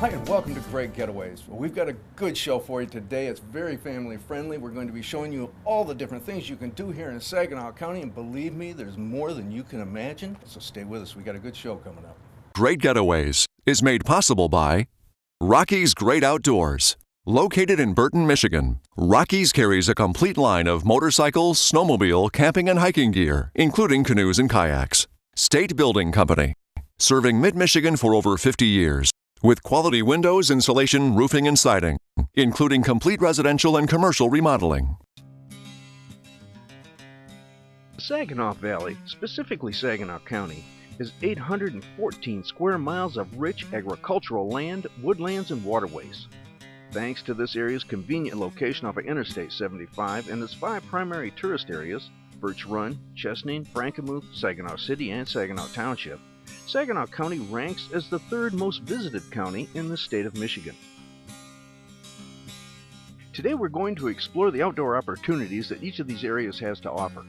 Hi and welcome to Great Getaways. Well, we've got a good show for you today. It's very family friendly. We're going to be showing you all the different things you can do here in Saginaw County, and believe me, there's more than you can imagine. So stay with us. We got a good show coming up. Great Getaways is made possible by Rocky's Great Outdoors. Located in Burton, Michigan, Rocky's carries a complete line of motorcycles, snowmobile, camping, and hiking gear, including canoes and kayaks. State Building Company, serving mid-Michigan for over 50 years, with quality windows, insulation, roofing, and siding, including complete residential and commercial remodeling. The Saginaw Valley, specifically Saginaw County, is 814 square miles of rich agricultural land, woodlands, and waterways. Thanks to this area's convenient location off of Interstate 75 and its 5 primary tourist areas, Birch Run, Chesaning, Frankenmuth, Saginaw City, and Saginaw Township, Saginaw County ranks as the 3rd most visited county in the state of Michigan. Today we're going to explore the outdoor opportunities that each of these areas has to offer.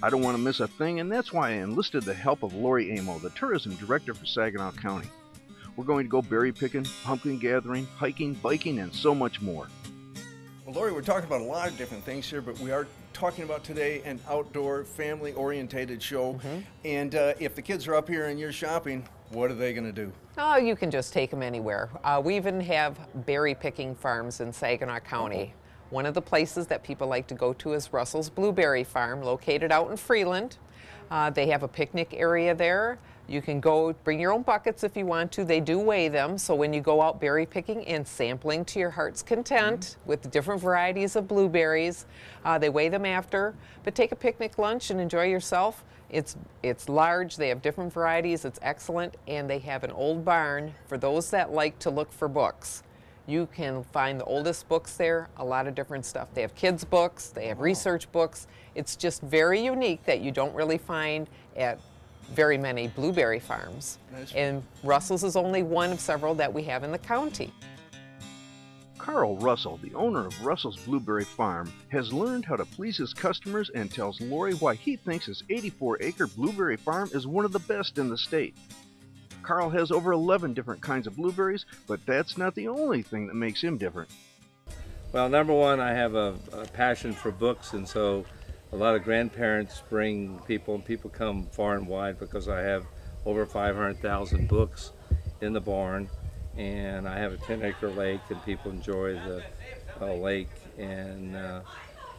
I don't want to miss a thing, and that's why I enlisted the help of Lori Amo, the Tourism Director for Saginaw County. We're going to go berry picking, pumpkin gathering, hiking, biking, and so much more. Well, Lori, we're talking about a lot of different things here, but we are talking about today an outdoor, family-orientated show. And if the kids are up here and you're shopping, what are they going to do? Oh, you can just take them anywhere. We even have berry picking farms in Saginaw County. One of the places that people like to go to is Russell's Blueberry Farm, located out in Freeland. They have a picnic area there. You can go bring your own buckets if you want to. They do weigh them, so when you go out berry picking and sampling to your heart's content with the different varieties of blueberries, they weigh them after. But take a picnic lunch and enjoy yourself. It's large, they have different varieties, it's excellent, and they have an old barn for those that like to look for books. You can find the oldest books there, a lot of different stuff. They have kids' books, they have research books. It's just very unique that you don't really find at very many blueberry farms. And Russell's is only one of several that we have in the county. Carl Russell, the owner of Russell's Blueberry Farm, has learned how to please his customers and tells Lori why he thinks his 84-acre blueberry farm is one of the best in the state. Carl has over 11 different kinds of blueberries, but that's not the only thing that makes him different. Well, number one, I have a passion for books, and so a lot of grandparents bring people, and people come far and wide because I have over 500,000 books in the barn, and I have a 10-acre lake, and people enjoy the lake and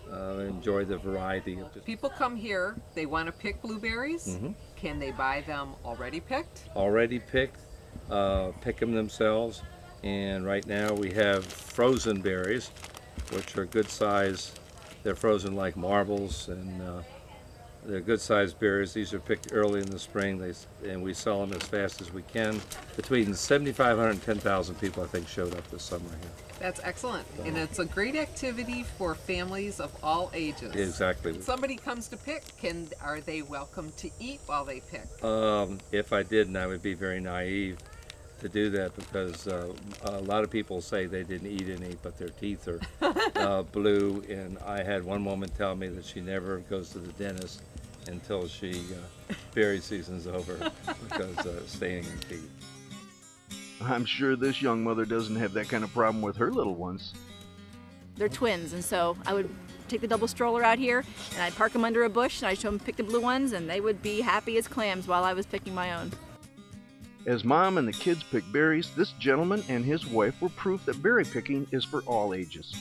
enjoy the variety. People come here, they want to pick blueberries. Can they buy them already picked? Already picked, pick them themselves, and right now we have frozen berries, which are good size. They're frozen like marbles, and they're good sized berries. These are picked early in the spring, and we sell them as fast as we can. Between 7,500 and 10,000 people, I think, showed up this summer here. That's excellent, and it's a great activity for families of all ages. Exactly. If somebody comes to pick, are they welcome to eat while they pick? If I didn't, I would be very naive to do that, because a lot of people say they didn't eat any, but their teeth are blue. And I had one woman tell me that she never goes to the dentist until berry season's over because staining her teeth. I'm sure this young mother doesn't have that kind of problem with her little ones. They're twins, and so I would take the double stroller out here and I'd park them under a bush and I'd show them pick the blue ones, and they would be happy as clams while I was picking my own. As Mom and the kids pick berries, this gentleman and his wife were proof that berry picking is for all ages.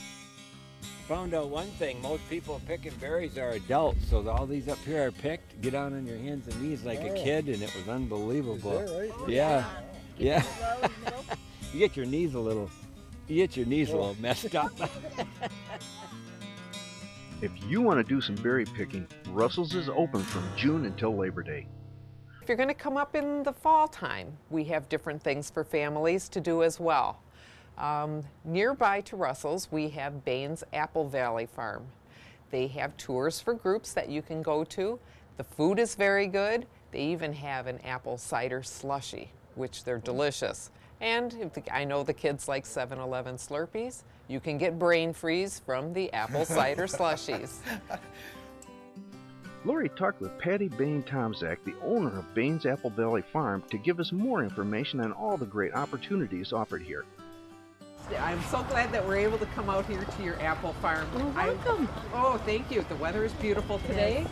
Found out one thing, most people picking berries are adults, so all these up here are picked, get down on your hands and knees like a kid, and it was unbelievable. Is that right? Yeah. You get your knees a little messed up. If you want to do some berry picking, Russell's is open from June until Labor Day. If you're going to come up in the fall time, we have different things for families to do as well. Nearby to Russell's, we have Bain's Apple Valley Farm. They have tours for groups that you can go to. The food is very good. They even have an apple cider slushy, which they're delicious. And I know the kids like 7-Eleven Slurpees. You can get brain freeze from the apple cider slushies. Lori talked with Patty Bain-Tomzak, the owner of Bain's Apple Valley Farm, to give us more information on all the great opportunities offered here. I'm so glad that we're able to come out here to your apple farm. Welcome. Oh, thank you. The weather is beautiful today.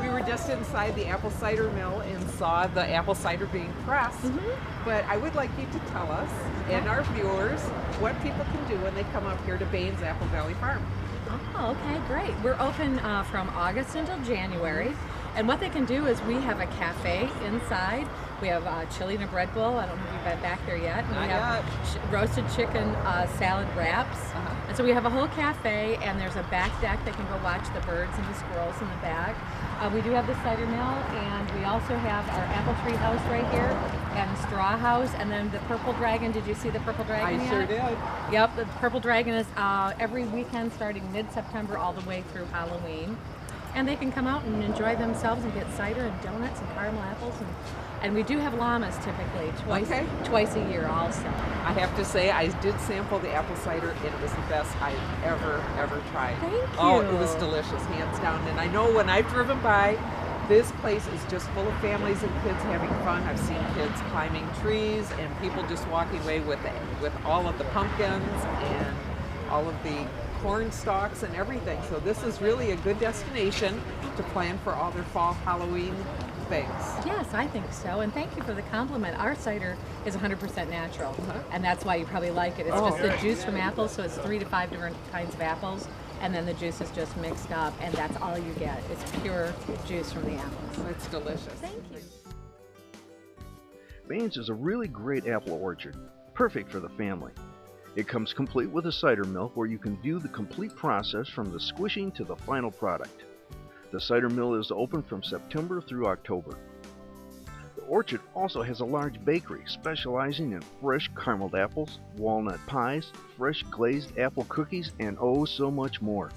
We were just inside the apple cider mill and saw the apple cider being pressed. But I would like you to tell us and our viewers what people can do when they come up here to Bain's Apple Valley Farm. Oh, okay, great. We're open from August until January. And what they can do is we have a cafe inside. We have chili and a bread bowl. I don't know if you've been back there yet. And we have roasted chicken salad wraps. And so we have a whole cafe, and there's a back deck that can go watch the birds and the squirrels in the back. We do have the cider mill, and we also have our apple tree house right here, and straw house, and then the purple dragon. Did you see the purple dragon yet? I sure did. Yep, the purple dragon is every weekend starting mid-September all the way through Halloween. And they can come out and enjoy themselves and get cider and donuts and caramel apples. And we do have llamas typically twice a year also. I have to say, I did sample the apple cider, and it was the best I've ever tried. Thank you. Oh, it was delicious, hands down. And I know when I've driven by, this place is just full of families and kids having fun. I've seen kids climbing trees and people just walking away with all of the pumpkins and all of the corn stalks and everything. So this is really a good destination to plan for all their fall Halloween things. Yes, I think so. And thank you for the compliment. Our cider is 100% natural, and that's why you probably like it. It's just the juice from apples, so it's 3 to 5 different kinds of apples, and then the juice is just mixed up, and that's all you get. It's pure juice from the apples. It's delicious. Thank you. Bain's is a really great apple orchard, perfect for the family. It comes complete with a cider mill where you can view the complete process from the squishing to the final product. The cider mill is open from September through October. The orchard also has a large bakery specializing in fresh carameled apples, walnut pies, fresh glazed apple cookies, and oh so much more.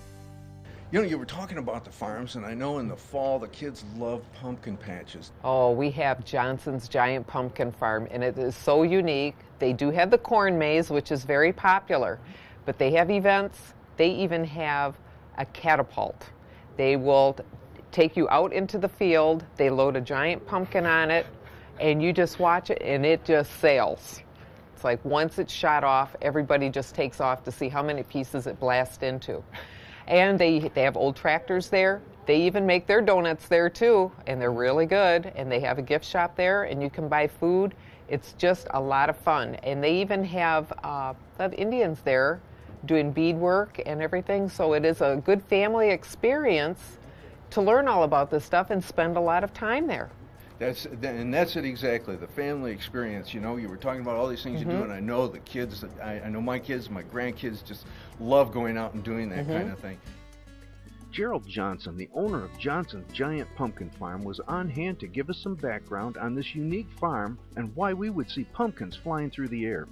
You know, you were talking about the farms, and I know in the fall the kids love pumpkin patches. Oh, we have Johnson's Giant Pumpkin Farm, and it is so unique. They do have the corn maze, which is very popular, but they have events. They even have a catapult. They will take you out into the field, they load a giant pumpkin on it, and you just watch it, and it just sails. It's like once it's shot off, everybody just takes off to see how many pieces it blasts into. And they have old tractors there. They even make their donuts there too, and they're really good. And they have a gift shop there, and you can buy food. It's just a lot of fun. And they even have Indians there doing beadwork and everything. So it is a good family experience to learn all about this stuff and spend a lot of time there. That's it exactly, the family experience. You know, you were talking about all these things you do, and I know the kids, I know my kids, my grandkids just love going out and doing that kind of thing. Gerald Johnson, the owner of Johnson's Giant Pumpkin Farm, was on hand to give us some background on this unique farm and why we would see pumpkins flying through the air.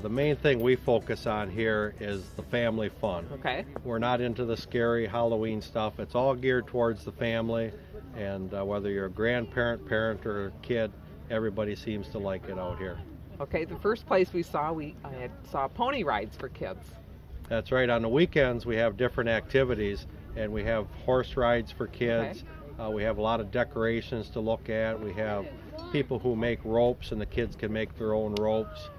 The main thing we focus on here is the family fun. Okay. We're not into the scary Halloween stuff. It's all geared towards the family, and whether you're a grandparent, parent, or a kid, everybody seems to like it out here. Okay, the first place we saw pony rides for kids. That's right. On the weekends, we have different activities, and we have horse rides for kids. Okay. We have a lot of decorations to look at. We have people who make ropes, and the kids can make their own ropes.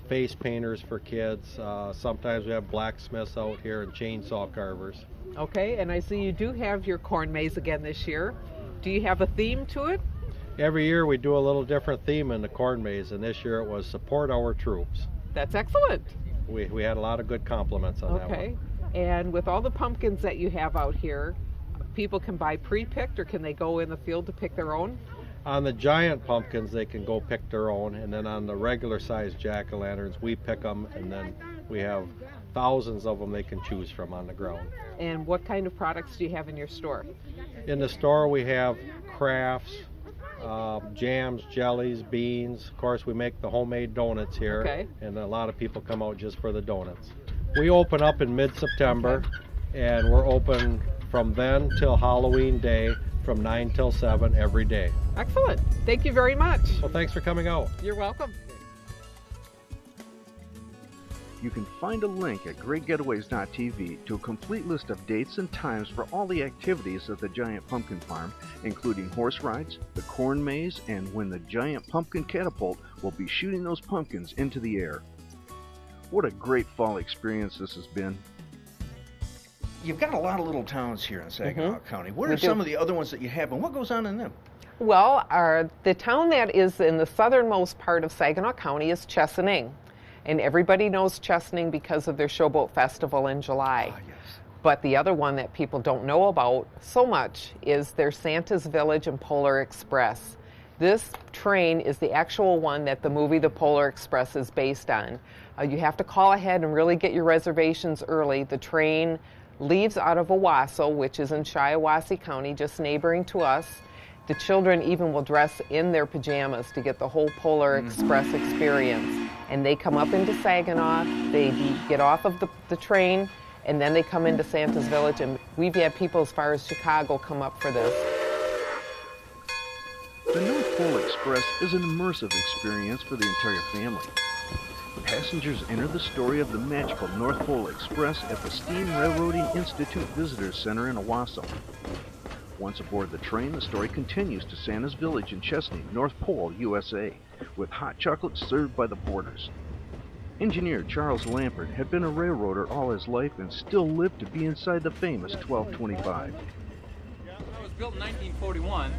Face painters for kids. Sometimes we have blacksmiths out here and chainsaw carvers. Okay, and I see you do have your corn maze again this year. Do you have a theme to it? Every year we do a little different theme in the corn maze, and this year it was support our troops. That's excellent. We had a lot of good compliments on that one. Okay, and with all the pumpkins that you have out here, people can buy pre-picked, or can they go in the field to pick their own? On the giant pumpkins, they can go pick their own, and then on the regular sized jack-o'-lanterns, we pick them, and then we have thousands of them they can choose from on the ground. And what kind of products do you have in your store? In the store, we have crafts, jams, jellies, beans. Of course, we make the homemade donuts here, Okay. and a lot of people come out just for the donuts. We open up in mid-September, and we're open from then till Halloween Day, from 9 till 7 every day. Excellent. Thank you very much. Well, thanks for coming out. You're welcome. You can find a link at greatgetaways.tv to a complete list of dates and times for all the activities at the Giant Pumpkin Farm, including horse rides, the corn maze, and when the Giant Pumpkin Catapult will be shooting those pumpkins into the air. What a great fall experience this has been. You've got a lot of little towns here in Saginaw County. What are some of the other ones that you have, and what goes on in them? Well, the town that is in the southernmost part of Saginaw County is Chesaning. And everybody knows Chesaning because of their Showboat Festival in July. Yes. But the other one that people don't know about so much is their Santa's Village and Polar Express. This train is the actual one that the movie The Polar Express is based on. You have to call ahead and really get your reservations early. The train leaves out of Owasso, which is in Shiawassee County, just neighboring to us. The children even will dress in their pajamas to get the whole Polar Express experience. And they come up into Saginaw, they get off of the train, and then they come into Santa's Village, and we've had people as far as Chicago come up for this. The North Pole Express is an immersive experience for the entire family. Passengers enter the story of the magical North Pole Express at the Steam Railroading Institute Visitors Center in Owasso. Once aboard the train, the story continues to Santa's Village in Chesaning, North Pole, USA, with hot chocolate served by the porters. Engineer Charles Lampert had been a railroader all his life and still lived to be inside the famous 1225. Yeah, it was built in 1941.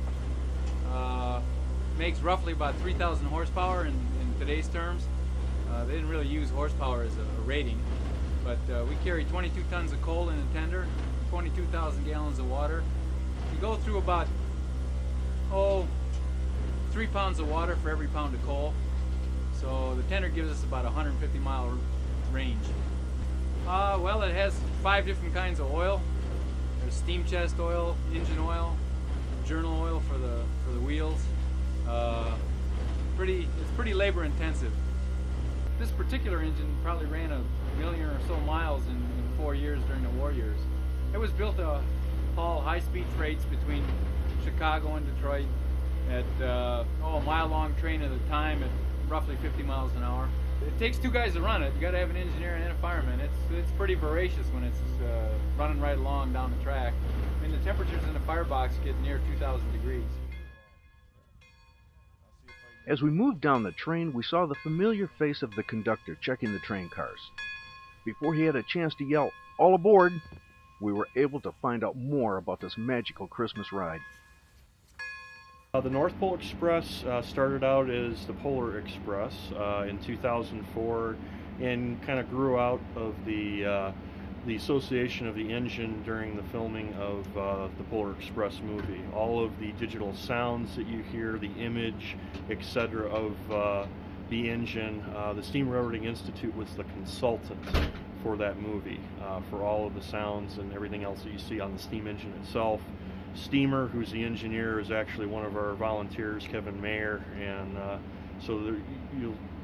Makes roughly about 3,000 horsepower in today's terms. They didn't really use horsepower as a rating, but we carry 22 tons of coal in a tender, 22,000 gallons of water. You go through about 3 pounds of water for every pound of coal. So the tender gives us about 150-mile range. Well, it has 5 different kinds of oil. There's steam chest oil, engine oil, journal oil for the wheels. It's pretty labor intensive. This particular engine probably ran 1 million or so miles in 4 years during the war years. It was built to haul high-speed freights between Chicago and Detroit at a mile-long train at a time at roughly 50 miles an hour. It takes 2 guys to run it. You got to have an engineer and a fireman. It's pretty voracious when it's running right along down the track. I mean, the temperatures in the firebox get near 2,000 degrees. As we moved down the train, we saw the familiar face of the conductor checking the train cars. Before he had a chance to yell, "All aboard!" we were able to find out more about this magical Christmas ride. The North Pole Express started out as the Polar Express in 2004 and kind of grew out of the association of the engine during the filming of the Polar Express movie. All of the digital sounds that you hear, the image, etc. of the engine, the Steam Railroading Institute was the consultant for that movie, for all of the sounds and everything else that you see on the steam engine itself. Steamer, who's the engineer, is actually one of our volunteers, Kevin Mayer, and so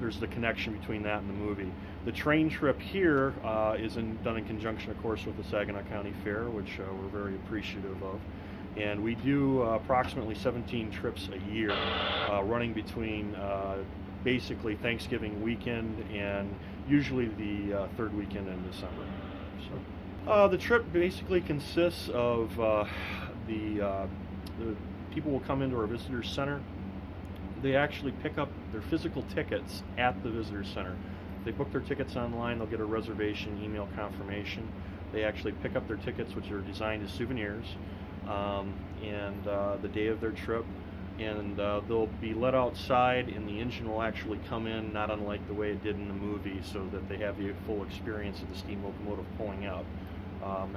there's the connection between that and the movie. The train trip here is done in conjunction, of course, with the Saginaw County Fair, which we're very appreciative of. And we do approximately 17 trips a year, running between basically Thanksgiving weekend and usually the third weekend in December. So, the trip basically consists of the people will come into our visitor center. They actually pick up their physical tickets at the visitor center. If they book their tickets online, they'll get a reservation email confirmation. They actually pick up their tickets, which are designed as souvenirs, and the day of their trip. And they'll be let outside, and the engine will actually come in, not unlike the way it did in the movie, so that they have the full experience of the steam locomotive pulling out.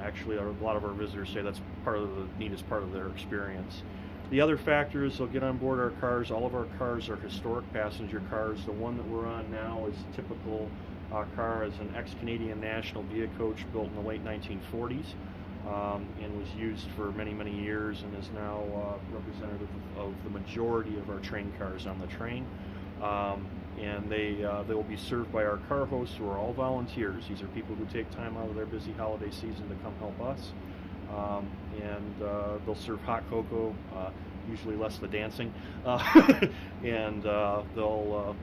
Actually, a lot of our visitors say that's part of the neatest part of their experience. The other factor is they'll get on board our cars. All of our cars are historic passenger cars. The one that we're on now is a typical car, as an ex-Canadian National Via Coach built in the late 1940s. And was used for many, many years, and is now representative of the majority of our train cars on the train. And they will be served by our car hosts, who are all volunteers. These are people who take time out of their busy holiday season to come help us. And they'll serve hot cocoa, usually less the dancing, and they'll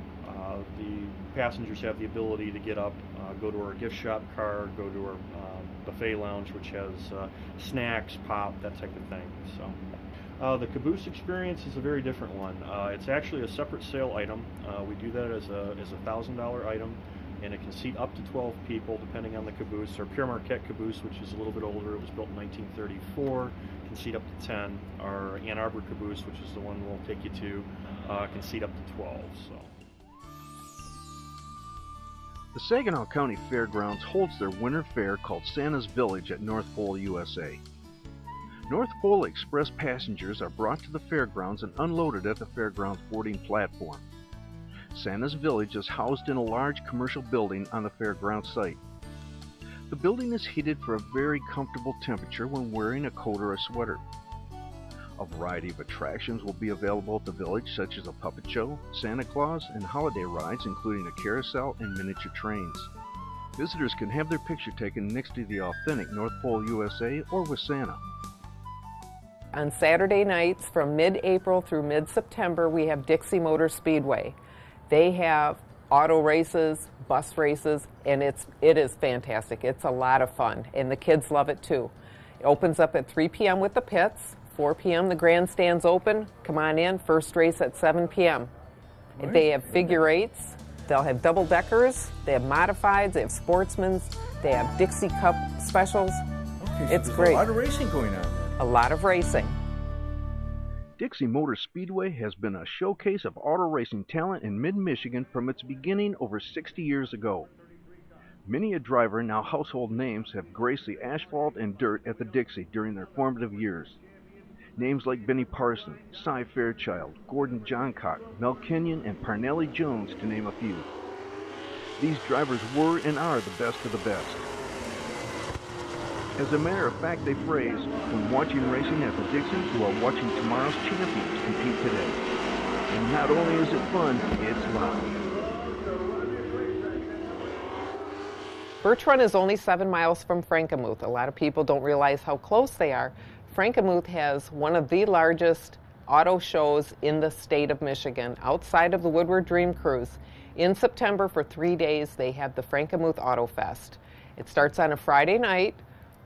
The passengers have the ability to get up, go to our gift shop car, go to our buffet lounge, which has snacks, pop, that type of thing. So the caboose experience is a very different one. It's actually a separate sale item. We do that as a $1,000 item, and it can seat up to 12 people depending on the caboose. Our Pierre Marquette caboose, which is a little bit older, it was built in 1934, can seat up to 10. Our Ann Arbor caboose, which is the one we'll take you to, can seat up to 12. So. The Saginaw County Fairgrounds holds their winter fair called Santa's Village at North Pole, USA. North Pole Express passengers are brought to the fairgrounds and unloaded at the fairgrounds boarding platform. Santa's Village is housed in a large commercial building on the fairground site. The building is heated for a very comfortable temperature when wearing a coat or a sweater. A variety of attractions will be available at the village, such as a puppet show, Santa Claus, and holiday rides, including a carousel and miniature trains. Visitors can have their picture taken next to the authentic North Pole USA or with Santa. On Saturday nights from mid-April through mid-September, we have Dixie Motor Speedway. They have auto races, bus races, and it is fantastic. It's a lot of fun, and the kids love it too. It opens up at 3 p.m. with the pits. 4 p.m. the grandstand's open. Come on in. First race at 7 p.m. Right. They have figure eights. They'll have double deckers. They have modifieds. They have sportsmen's. They have Dixie Cup specials. Okay, so it's great. A lot of racing going on. A lot of racing. Dixie Motor Speedway has been a showcase of auto racing talent in mid-Michigan from its beginning over 60 years ago. Many a driver, now household names, have graced the asphalt and dirt at the Dixie during their formative years. Names like Benny Parson, Cy Fairchild, Gordon Johncock, Mel Kenyon, and Parnelli Jones, to name a few. These drivers were and are the best of the best. As a matter of fact, they phrase, when watching racing at the Dixie, you are watching tomorrow's champions compete today. And not only is it fun, it's loud. Birch Run is only 7 miles from Frankenmuth. A lot of people don't realize how close they are. Frankenmuth has one of the largest auto shows in the state of Michigan, outside of the Woodward Dream Cruise. In September, for 3 days, they have the Frankenmuth Auto Fest. It starts on a Friday night.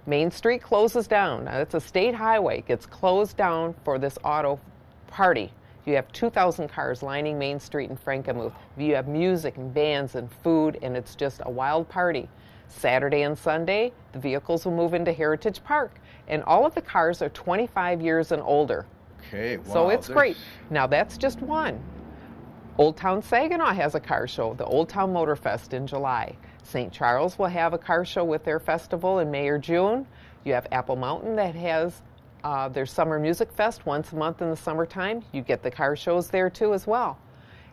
Main Street closes down. Now, it's a state highway. It gets closed down for this auto party. You have 2,000 cars lining Main Street in Frankenmuth. You have music and bands and food, and it's just a wild party. Saturday and Sunday, the vehicles will move into Heritage Park, and all of the cars are 25 years and older. Okay, wow. So it's great. Now, that's just one. Old Town Saginaw has a car show, the Old Town Motor Fest in July. St. Charles will have a car show with their festival in May or June. You have Apple Mountain that has their Summer Music Fest once a month in the summertime. You get the car shows there too as well.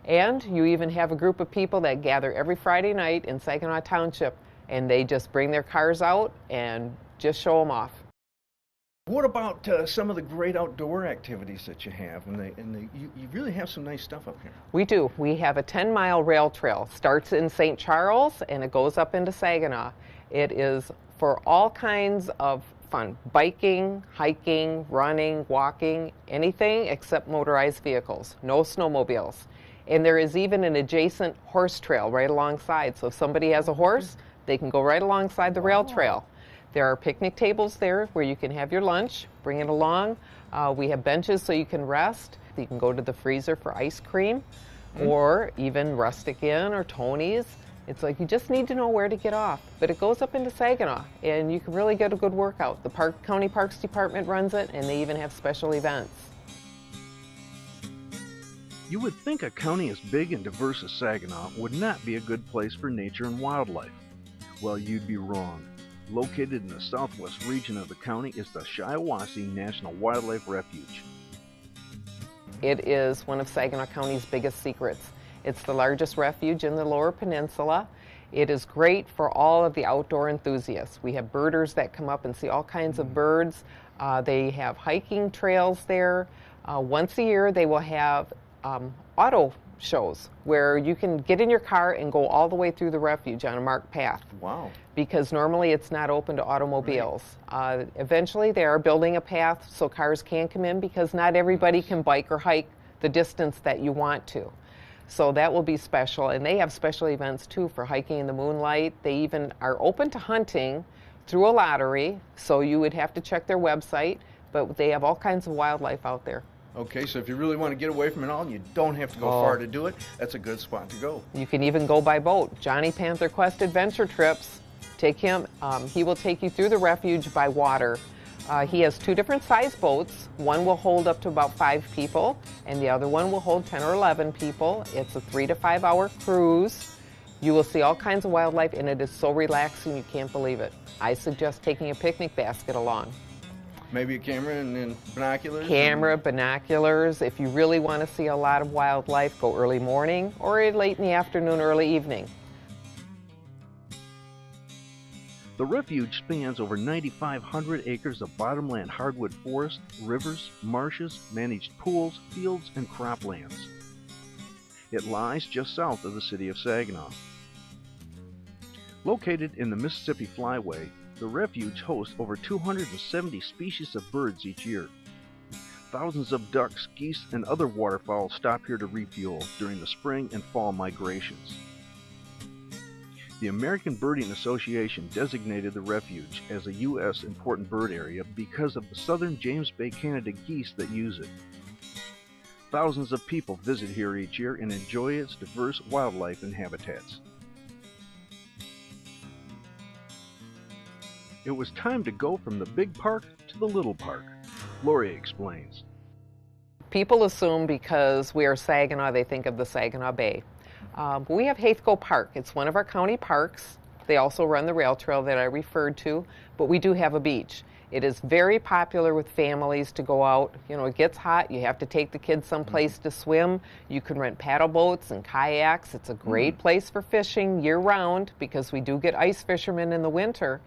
And you even have a group of people that gather every Friday night in Saginaw Township, and they just bring their cars out and just show them off. What about some of the great outdoor activities that you have? You really have some nice stuff up here. We do. We have a 10-mile rail trail. Starts in St. Charles and it goes up into Saginaw. It is for all kinds of fun. Biking, hiking, running, walking, anything except motorized vehicles. No snowmobiles. And there is even an adjacent horse trail right alongside. So if somebody has a horse, they can go right alongside the rail trail. There are picnic tables there where you can have your lunch, bring it along. We have benches so you can rest. You can go to the freezer for ice cream or even Rustic Inn or Tony's. It's like you just need to know where to get off. But it goes up into Saginaw and you can really get a good workout. The County Parks Department runs it and they even have special events. You would think a county as big and diverse as Saginaw would not be a good place for nature and wildlife. Well, you'd be wrong. Located in the southwest region of the county is the Shiawassee National Wildlife Refuge. It is one of Saginaw County's biggest secrets. It's the largest refuge in the Lower Peninsula. It is great for all of the outdoor enthusiasts. We have birders that come up and see all kinds of birds. They have hiking trails there. Once a year they will have auto shows where you can get in your car and go all the way through the refuge on a marked path. Wow. Because normally it's not open to automobiles. Right. Eventually they are building a path so cars can come in because not everybody can bike or hike the distance that you want to. So that will be special, and they have special events too for hiking in the moonlight. They even are open to hunting through a lottery, so you would have to check their website, but they have all kinds of wildlife out there. Okay, so if you really want to get away from it all and you don't have to go far to do it, that's a good spot to go. You can even go by boat. Johnny Panther Quest Adventure Trips, take him, he will take you through the refuge by water. He has 2 different size boats. One will hold up to about 5 people, and the other one will hold 10 or 11 people. It's a 3 to 5 hour cruise. You will see all kinds of wildlife, and it is so relaxing you can't believe it. I suggest taking a picnic basket along. Maybe a camera and binoculars? Camera, binoculars. If you really want to see a lot of wildlife, go early morning or late in the afternoon, early evening. The refuge spans over 9,500 acres of bottomland hardwood forest, rivers, marshes, managed pools, fields, and croplands. It lies just south of the city of Saginaw. Located in the Mississippi Flyway, the refuge hosts over 270 species of birds each year. Thousands of ducks, geese, and other waterfowl stop here to refuel during the spring and fall migrations. The American Birding Association designated the refuge as a U.S. important bird area because of the southern James Bay Canada geese that use it. Thousands of people visit here each year and enjoy its diverse wildlife and habitats. It was time to go from the big park to the little park. Lori explains. People assume because we are Saginaw, they think of the Saginaw Bay. But we have Haithco Park. It's one of our county parks. They also run the rail trail that I referred to, but we do have a beach. It is very popular with families to go out. You know, it gets hot. You have to take the kids someplace to swim. You can rent paddle boats and kayaks. It's a great place for fishing year-round because we do get ice fishermen in the winter.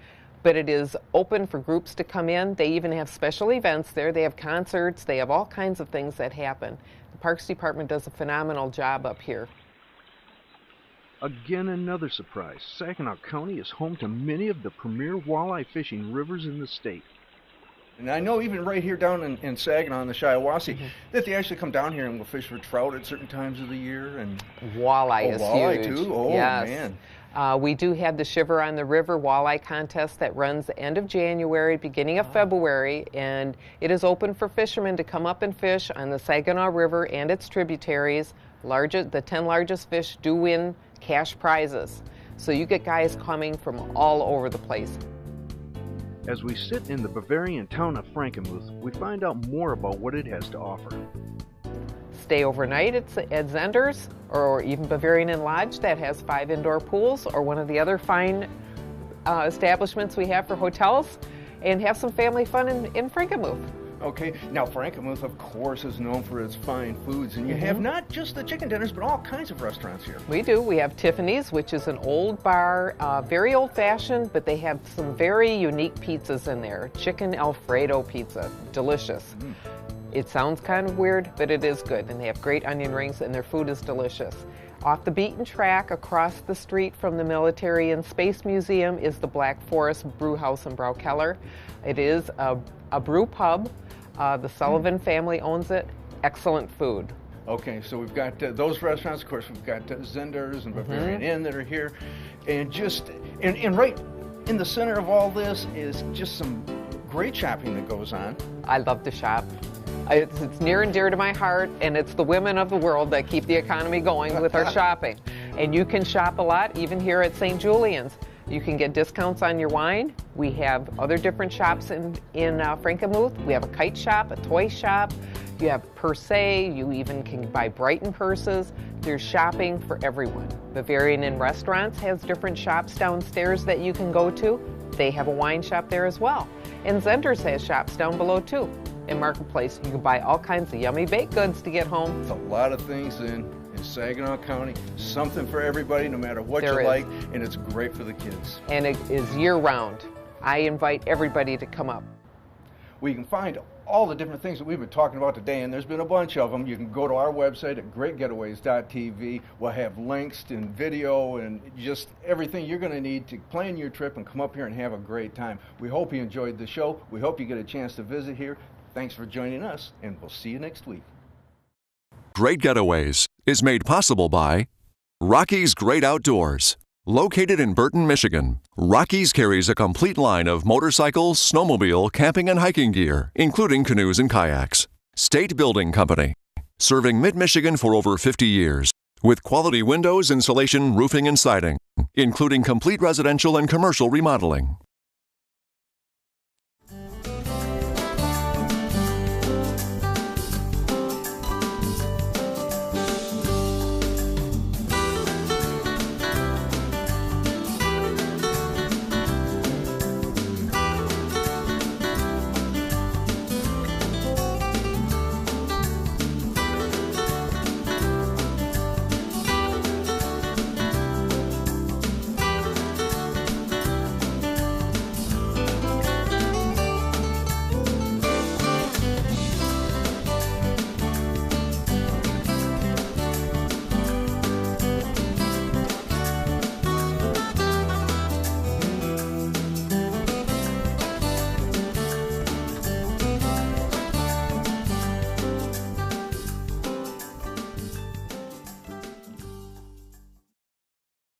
But it is open for groups to come in. They even have special events there. They have concerts. They have all kinds of things that happen. The Parks Department does a phenomenal job up here. Again, another surprise. Saginaw County is home to many of the premier walleye fishing rivers in the state. And I know even right here down in Saginaw in the Shiawassee that they actually come down here and will fish for trout at certain times of the year. And walleye is walleye huge. Too? Oh, yes. Man. We do have the Shiver on the River walleye contest that runs the end of January, beginning of February, and it is open for fishermen to come up and fish on the Saginaw River and its tributaries. The 10 largest fish do win cash prizes. So you get guys coming from all over the place. As we sit in the Bavarian town of Frankenmuth, we find out more about what it has to offer. Stay overnight at Zender's or even Bavarian Inn Lodge that has 5 indoor pools, or one of the other fine establishments we have for hotels, and have some family fun in Frankenmuth. Okay, now Frankenmuth, of course, is known for its fine foods, and you have not just the chicken dinners, but all kinds of restaurants here. We do. We have Tiffany's, which is an old bar, very old-fashioned, but they have some very unique pizzas in there. Chicken Alfredo pizza, delicious. It sounds kind of weird, but it is good, and they have great onion rings, and their food is delicious. Off the beaten track, across the street from the Military and Space Museum, is the Black Forest Brew House and Braukeller. It is a brew pub. The Sullivan family owns it. Excellent food. Okay, so we've got those restaurants. Of course, we've got Zender's and Bavarian Inn that are here. And and right in the center of all this is just some great shopping that goes on. I love to shop. It's near and dear to my heart, and it's the women of the world that keep the economy going with our shopping. And you can shop a lot, even here at St. Julian's. You can get discounts on your wine. We have other different shops in Frankenmuth. We have a kite shop, a toy shop. You have Per Se. You even can buy Brighton purses. There's shopping for everyone. Bavarian Inn Restaurants has different shops downstairs that you can go to. They have a wine shop there as well. And Zender's has shops down below too. In Marketplace, you can buy all kinds of yummy baked goods to get home. It's a lot of things in Saginaw County, something for everybody, no matter what you like, and it's great for the kids. And it is year-round. I invite everybody to come up. We can find all the different things that we've been talking about today, and there's been a bunch of them. You can go to our website at greatgetaways.tv. We'll have links and video and just everything you're going to need to plan your trip and come up here and have a great time. We hope you enjoyed the show. We hope you get a chance to visit here. Thanks for joining us, and we'll see you next week. Great Getaways is made possible by Rocky's Great Outdoors. Located in Burton, Michigan, Rocky's carries a complete line of motorcycle, snowmobile, camping, and hiking gear, including canoes and kayaks. State Building Company, serving mid-Michigan for over 50 years, with quality windows, insulation, roofing, and siding, including complete residential and commercial remodeling.